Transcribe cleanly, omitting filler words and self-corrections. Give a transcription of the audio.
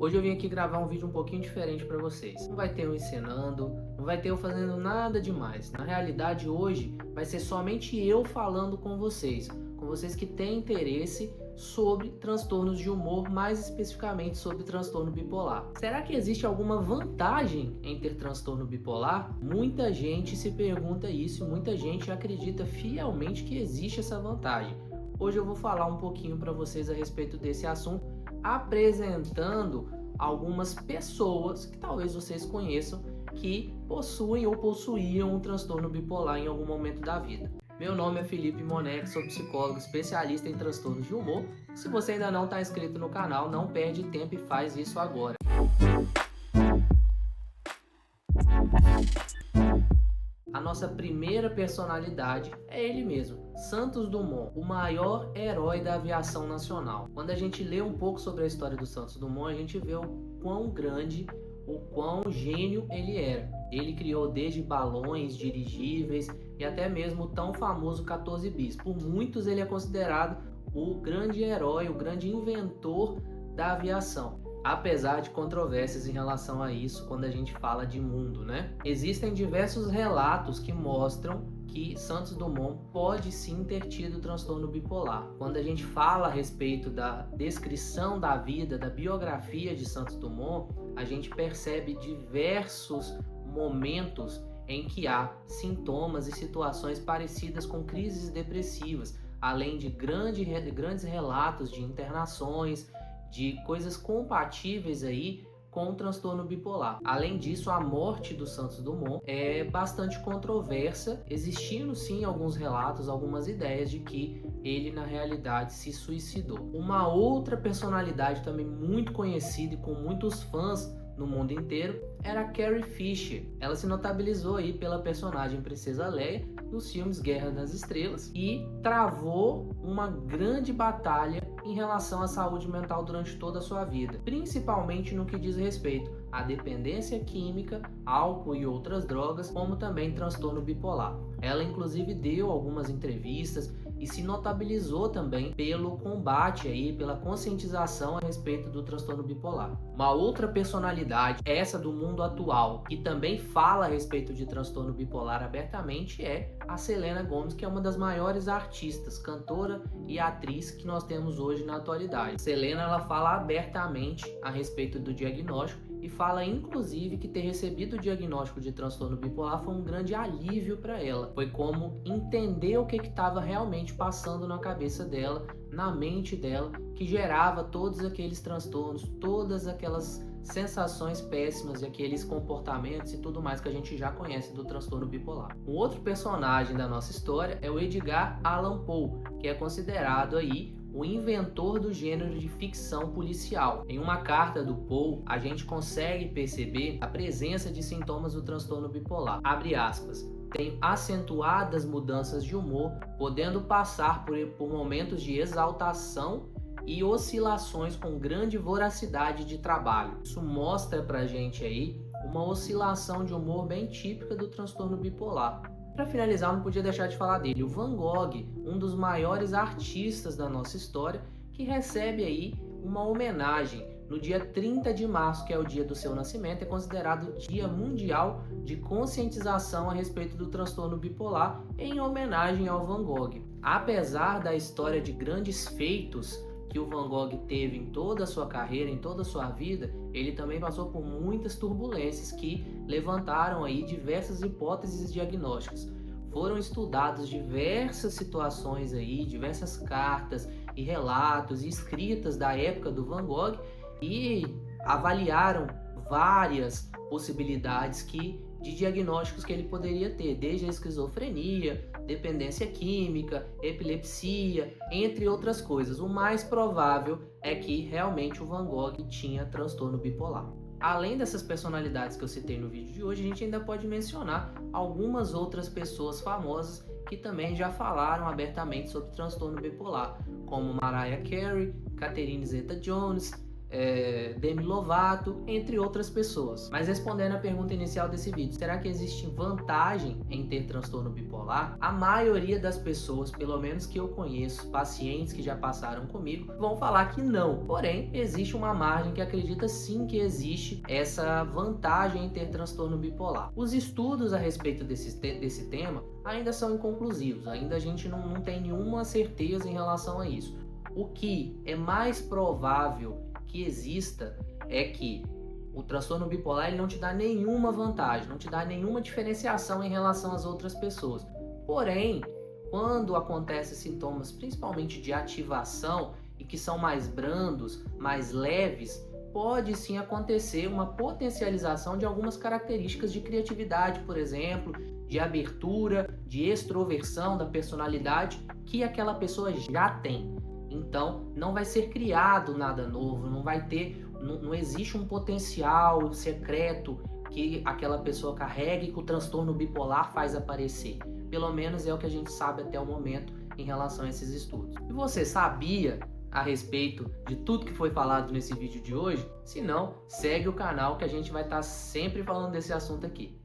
Hoje eu vim aqui gravar um vídeo um pouquinho diferente para vocês. Não vai ter eu ensinando, não vai ter eu fazendo nada demais. Na realidade, hoje vai ser somente eu falando com vocês que têm interesse sobre transtornos de humor, mais especificamente sobre transtorno bipolar. Será que existe alguma vantagem em ter transtorno bipolar? Muita gente se pergunta isso, muita gente acredita fielmente que existe essa vantagem. Hoje eu vou falar um pouquinho para vocês a respeito desse assunto, apresentando algumas pessoas que talvez vocês conheçam que possuem ou possuíam um transtorno bipolar em algum momento da vida. Meu nome é Felipe Monex, sou psicólogo especialista em transtornos de humor. Se você ainda não está inscrito no canal, não perde tempo e faz isso agora. A nossa primeira personalidade é ele mesmo, Santos Dumont, o maior herói da aviação nacional. Quando a gente lê um pouco sobre a história do Santos Dumont, a gente vê o quão grande, o quão gênio ele era. Ele criou desde balões, dirigíveis e até mesmo o tão famoso 14 bis. Por muitos ele é considerado o grande herói, o grande inventor da aviação. Apesar de controvérsias em relação a isso quando a gente fala de mundo, né? Existem diversos relatos que mostram que Santos Dumont pode sim ter tido transtorno bipolar. Quando a gente fala a respeito da descrição da vida, da biografia de Santos Dumont, a gente percebe diversos momentos em que há sintomas e situações parecidas com crises depressivas, além de grandes relatos de internações, de coisas compatíveis aí com o transtorno bipolar. Além disso, a morte do Santos Dumont é bastante controversa, existindo sim alguns relatos, algumas ideias de que ele na realidade se suicidou. Uma outra personalidade também muito conhecida e com muitos fãs no mundo inteiro era Carrie Fisher. Ela se notabilizou aí pela personagem Princesa Leia nos filmes Guerra nas Estrelas e travou uma grande batalha em relação à saúde mental durante toda a sua vida, principalmente no que diz respeito à dependência química, álcool e outras drogas, como também transtorno bipolar. Ela inclusive deu algumas entrevistas e se notabilizou também pelo combate aí, pela conscientização a respeito do transtorno bipolar. Uma outra personalidade, essa do mundo atual, que também fala a respeito de transtorno bipolar abertamente, é a Selena Gomez, que é uma das maiores artistas, cantora e atriz que nós temos hoje na atualidade. Selena, ela fala abertamente a respeito do diagnóstico e fala inclusive que ter recebido o diagnóstico de transtorno bipolar foi um grande alívio para ela. Foi como entender o que estava realmente passando na cabeça dela, na mente dela, que gerava todos aqueles transtornos, todas aquelas sensações péssimas e aqueles comportamentos e tudo mais que a gente já conhece do transtorno bipolar. Um outro personagem da nossa história é o Edgar Allan Poe, que é considerado aí o inventor do gênero de ficção policial. Em uma carta do Poe, a gente consegue perceber a presença de sintomas do transtorno bipolar. Abre aspas. Tem acentuadas mudanças de humor, podendo passar por momentos de exaltação e oscilações com grande voracidade de trabalho. Isso mostra pra gente aí uma oscilação de humor bem típica do transtorno bipolar. Para finalizar, eu não podia deixar de falar dele, o Van Gogh, um dos maiores artistas da nossa história, que recebe aí uma homenagem no dia 30 de março, que é o dia do seu nascimento, é considerado o Dia Mundial de Conscientização a respeito do transtorno bipolar, em homenagem ao Van Gogh. Apesar da história de grandes feitos que o Van Gogh teve em toda a sua carreira, em toda a sua vida, ele também passou por muitas turbulências que levantaram aí diversas hipóteses diagnósticas. Foram estudadas diversas situações aí, diversas cartas e relatos e escritas da época do Van Gogh e avaliaram várias possibilidades de diagnósticos que ele poderia ter, desde a esquizofrenia, dependência química, epilepsia, entre outras coisas. O mais provável é que realmente o Van Gogh tinha transtorno bipolar. Além dessas personalidades que eu citei no vídeo de hoje, a gente ainda pode mencionar algumas outras pessoas famosas que também já falaram abertamente sobre transtorno bipolar, como Mariah Carey, Catherine Zeta-Jones, Demi Lovato, entre outras pessoas. Mas respondendo a pergunta inicial desse vídeo, será que existe vantagem em ter transtorno bipolar? A maioria das pessoas, pelo menos que eu conheço, pacientes que já passaram comigo, vão falar que não. Porém, existe uma margem que acredita sim que existe essa vantagem em ter transtorno bipolar. Os estudos a respeito desse tema ainda são inconclusivos, ainda a gente não tem nenhuma certeza em relação a isso. O que é mais provável que exista é que o transtorno bipolar ele não te dá nenhuma vantagem, não te dá nenhuma diferenciação em relação às outras pessoas. Porém, quando acontecem sintomas, principalmente de ativação, e que são mais brandos, mais leves, pode sim acontecer uma potencialização de algumas características de criatividade, por exemplo, de abertura, de extroversão da personalidade que aquela pessoa já tem. Então, não vai ser criado nada novo, não existe um potencial secreto que aquela pessoa carrega e que o transtorno bipolar faz aparecer. Pelo menos é o que a gente sabe até o momento em relação a esses estudos. E você sabia a respeito de tudo que foi falado nesse vídeo de hoje? Se não, segue o canal que a gente vai estar sempre falando desse assunto aqui.